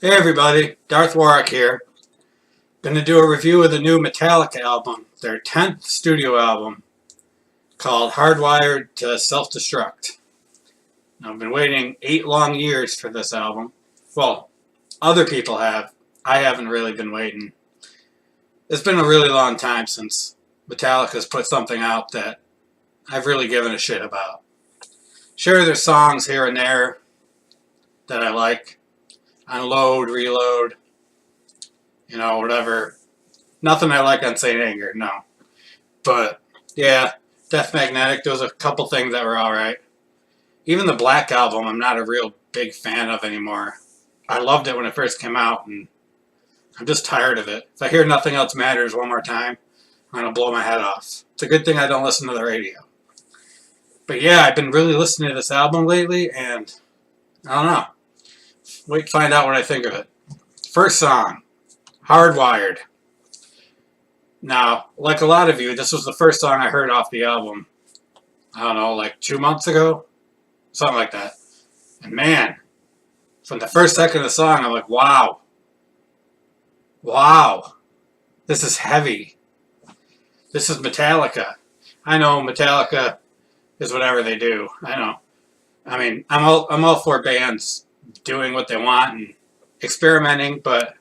Hey everybody, Darth Warwick here. Gonna do a review of the new Metallica album, their 10th studio album, called Hardwired to Self-Destruct. Now, I've been waiting 8 long years for this album. Well, other people have. I haven't really been waiting. It's been a really long time since Metallica's put something out that I've really given a shit about. Sure, there's songs here and there that I like. Unload, Reload, whatever. Nothing I like on Saint Anger, no. But, yeah, Death Magnetic, there was a couple things that were alright. Even the Black Album, I'm not a real big fan of anymore. I loved it when it first came out, and I'm just tired of it. If I hear Nothing Else Matters one more time, I'm going to blow my head off. It's a good thing I don't listen to the radio. But yeah, I've been really listening to this album lately, and I don't know. Wait to find out what I think of it. First song, Hardwired. Now, like a lot of you, this was the first song I heard off the album, I don't know, like 2 months ago? Something like that. And man, from the first second of the song, I'm like, wow. Wow. This is heavy. This is Metallica. I know Metallica is whatever they do. I know. I mean, I'm all for bands doing what they want and experimenting, but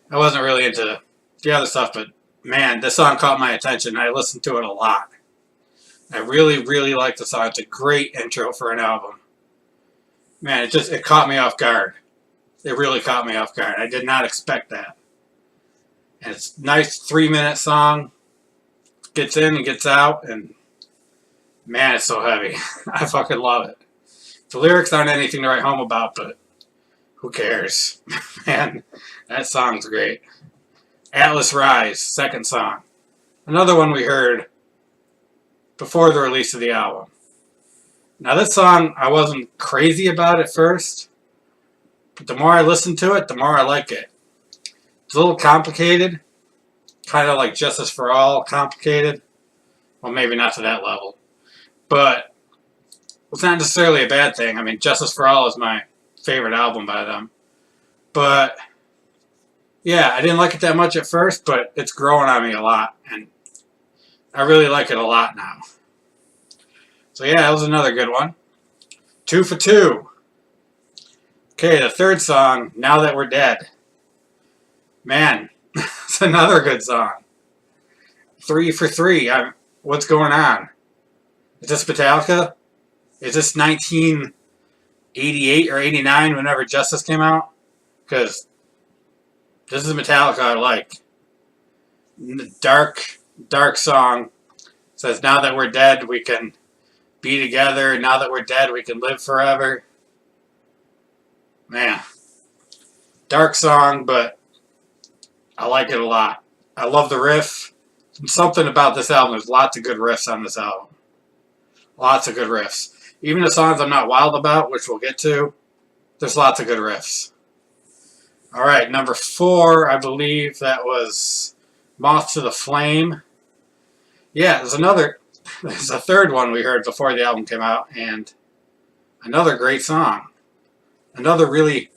I wasn't really into the other stuff. But man, this song caught my attention. I listened to it a lot. I really, really like the song. It's a great intro for an album. Man, it caught me off guard. It really caught me off guard. I did not expect that. And it's a nice 3-minute song. Gets in and gets out, and man, it's so heavy. I fucking love it. The lyrics aren't anything to write home about, but who cares? Man, that song's great. Atlas Rise, second song. Another one we heard before the release of the album. Now this song, I wasn't crazy about at first, but the more I listen to it, the more I like it. It's a little complicated, kind of like Justice for All complicated. Well, maybe not to that level, but it's not necessarily a bad thing. I mean, Justice for All is my favorite album by them. But, yeah, I didn't like it that much at first, but it's growing on me a lot, and I really like it a lot now. So, yeah, that was another good one. 2 for 2. Okay, the third song, Now That We're Dead. Man, it's another good song. 3 for 3. What's going on? Is this Metallica? Is this 1988 or 89 whenever Justice came out? Because this is Metallica I like. Dark song. Says, now that we're dead, we can be together. Now that we're dead, we can live forever. Man. Dark song, but I like it a lot. I love the riff. Something about this album. There's lots of good riffs on this album. Lots of good riffs. Even the songs I'm not wild about, which we'll get to, there's lots of good riffs. Alright, number 4, I believe that was Moth to the Flame. Yeah, there's a third one we heard before the album came out, and another great song. Another really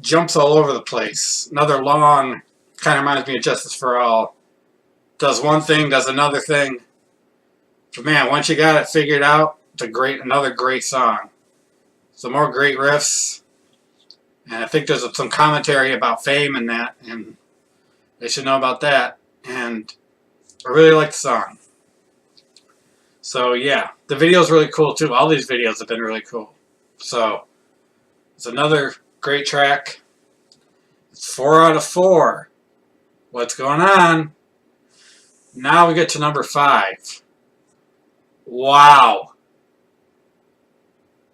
jumps all over the place. Another long, kind of reminds me of Justice for All. Does one thing, does another thing. But man, once you got it figured out, it's another great song. Some more great riffs. And I think there's some commentary about fame in that, and they should know about that. And I really like the song. So yeah, the video's really cool too. All these videos have been really cool. So it's another great track. It's 4 out of 4. What's going on? Now we get to number 5. Wow.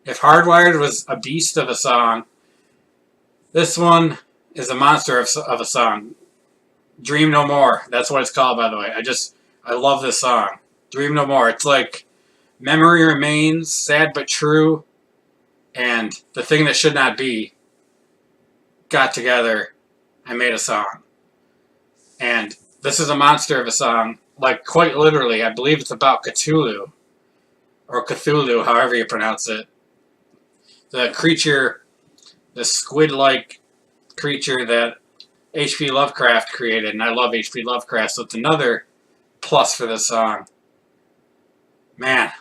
If Hardwired was a beast of a song, this one is a monster of a song. Dream No More. That's what it's called, by the way. I love this song. Dream No More. It's like Memory Remains, Sad But True, and The Thing That Should Not Be got together and made a song. And this is a monster of a song. Like, quite literally, I believe it's about Cthulhu. Or Cthulhu, however you pronounce it. The creature, the squid-like creature that H.P. Lovecraft created, and I love H.P. Lovecraft, so it's another plus for this song. Man,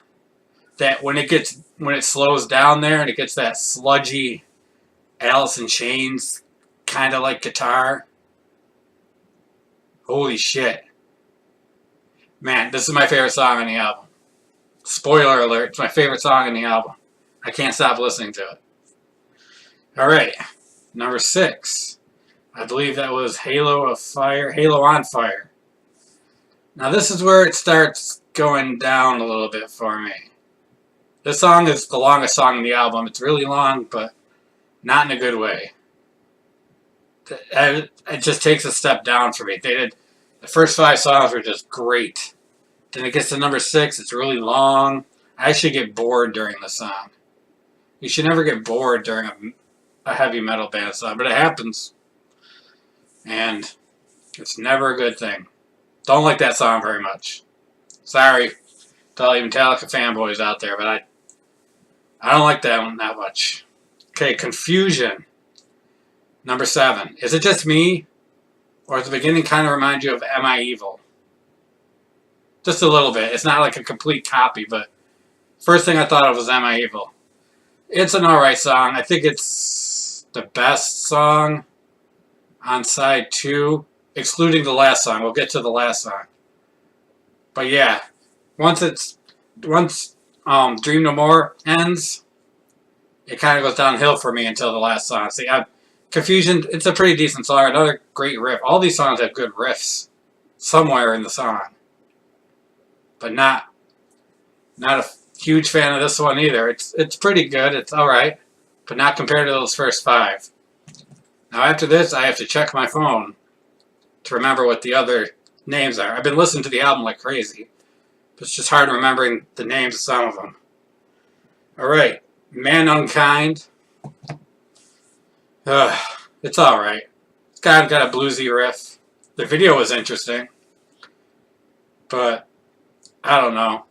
that when it slows down there and it gets that sludgy Alice in Chains kind of like guitar. Holy shit. Man, this is my favorite song on the album. Spoiler alert, it's my favorite song on the album. I can't stop listening to it. Alright, number 6. I believe that was Halo on Fire. Now this is where it starts going down a little bit for me. This song is the longest song on the album. It's really long, but not in a good way. It just takes a step down for me. The first 5 songs were just great. Then it gets to number 6. It's really long. I actually get bored during the song. You should never get bored during a heavy metal band song, but it happens. And it's never a good thing. Don't like that song very much. Sorry to all you Metallica fanboys out there, but I don't like that one that much. Okay, Confusion. Number 7. Is it just me? Or does the beginning kind of remind you of Am I Evil? Just a little bit. It's not like a complete copy, but first thing I thought of was Am I Evil? It's an alright song. I think it's the best song on side 2, excluding the last song. We'll get to the last song. But yeah, once Dream No More ends, it kind of goes downhill for me until the last song. See, Confusion, it's a pretty decent song. Another great riff. All these songs have good riffs somewhere in the song. But not a huge fan of this one either. It's pretty good. It's alright. But not compared to those first 5. Now after this, I have to check my phone to remember what the other names are. I've been listening to the album like crazy. But it's just hard remembering the names of some of them. Alright. Man Unkind. It's alright. It's got a bluesy riff. The video was interesting. But I don't know.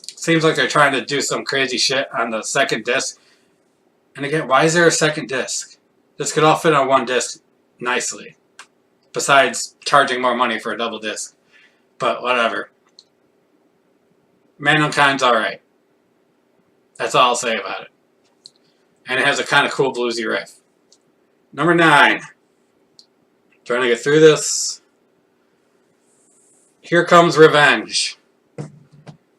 Seems like they're trying to do some crazy shit on the second disc. And again, why is there a second disc? This could all fit on one disc nicely. Besides charging more money for a double disc. But whatever. Man Unkind's alright. That's all I'll say about it. And it has a kind of cool bluesy riff. Number 9. Trying to get through this. Here Comes Revenge.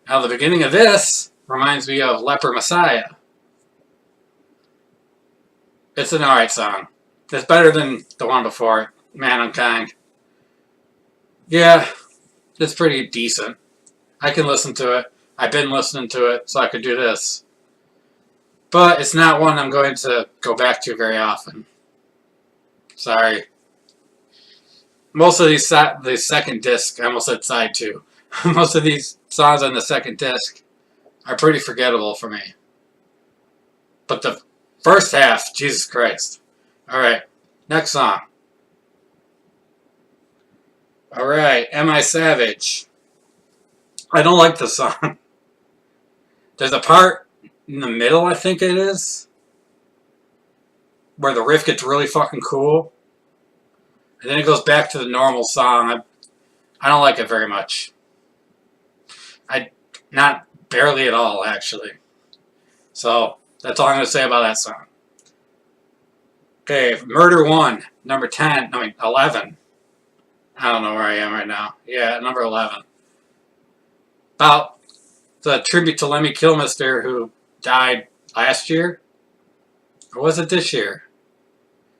Now the beginning of this reminds me of Leper Messiah. It's an alright song. It's better than the one before it, Man Unkind. Yeah, it's pretty decent. I can listen to it. I've been listening to it, so I could do this. But it's not one I'm going to go back to very often. Sorry. Most of these the second disc, I almost said side 2. Most of these songs on the second disc are pretty forgettable for me. But the first half, Jesus Christ. Alright, next song. Alright, Am I Savage? I don't like this song. There's a part in the middle, I think it is, where the riff gets really fucking cool. And then it goes back to the normal song. I don't like it very much. Not barely at all, actually. So, that's all I'm going to say about that song. Okay, Murder 1, number 11. I don't know where I am right now. Yeah, number 11. About the tribute to Lemmy Kilmister, who died last year. Or was it this year?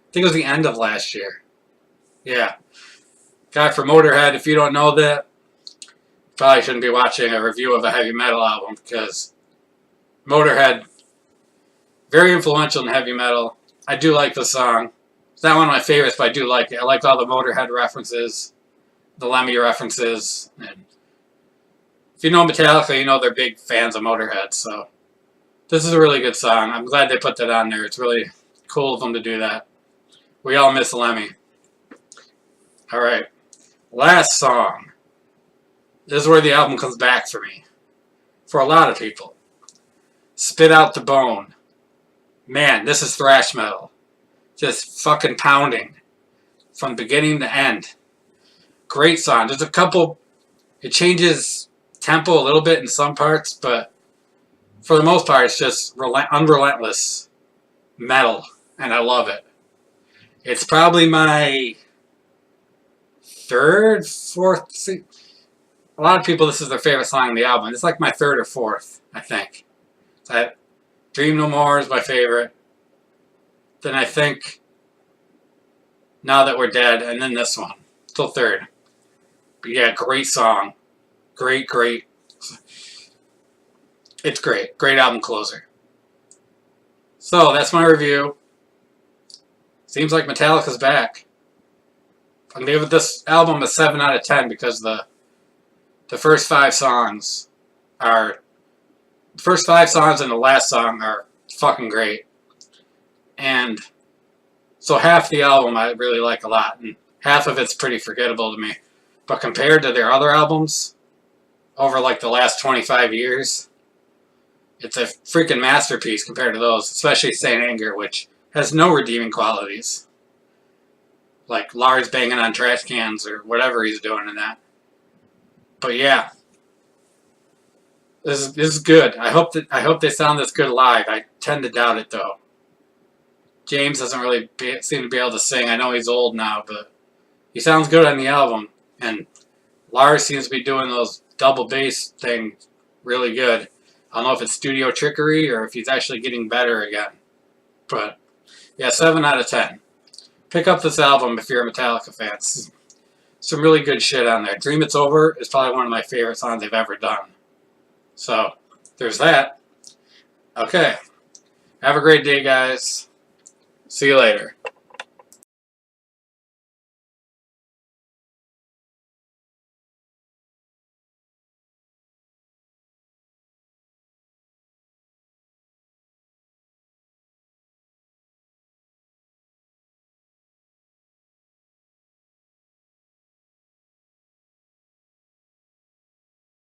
I think it was the end of last year. Yeah. Guy from Motorhead, if you don't know that, probably shouldn't be watching a review of a heavy metal album, because Motorhead, very influential in heavy metal. I do like the song. It's not one of my favorites, but I do like it. I like all the Motorhead references, the Lemmy references, and if you know Metallica, you know they're big fans of Motorhead, so this is a really good song. I'm glad they put that on there. It's really cool of them to do that. We all miss Lemmy. Alright, last song. This is where the album comes back for me. For a lot of people. Spit Out the Bone. Man, this is thrash metal. Just fucking pounding from beginning to end. Great song. There's a couple, it changes tempo a little bit in some parts, but for the most part, it's just unrelentless metal, and I love it. It's probably my third, fourth. A lot of people, this is their favorite song on the album. It's like my third or fourth, I think. Dream No More is my favorite. Then I think Now That We're Dead, and then this one. Still third. But yeah, great song. Great. It's great. Great album closer. So, that's my review. Seems like Metallica's back. I'm going to give this album a 7 out of 10 because the first 5 songs are... The first 5 songs and the last song are fucking great. And so half the album I really like a lot, and half of it's pretty forgettable to me. But compared to their other albums, over like the last 25 years, it's a freaking masterpiece compared to those, especially Saint Anger, which has no redeeming qualities. Like Lars banging on trash cans or whatever he's doing in that. But yeah. This is good. I hope they sound this good live. I tend to doubt it though. James doesn't really seem to be able to sing. I know he's old now, but he sounds good on the album. And Lars seems to be doing those double bass thing really good. I don't know if it's studio trickery or if he's actually getting better again. But yeah, 7 out of 10. Pick up this album if you're a Metallica fan. Some really good shit on there. Dream It's Over is probably one of my favorite songs they've ever done. So, there's that. Okay. Have a great day, guys. See you later.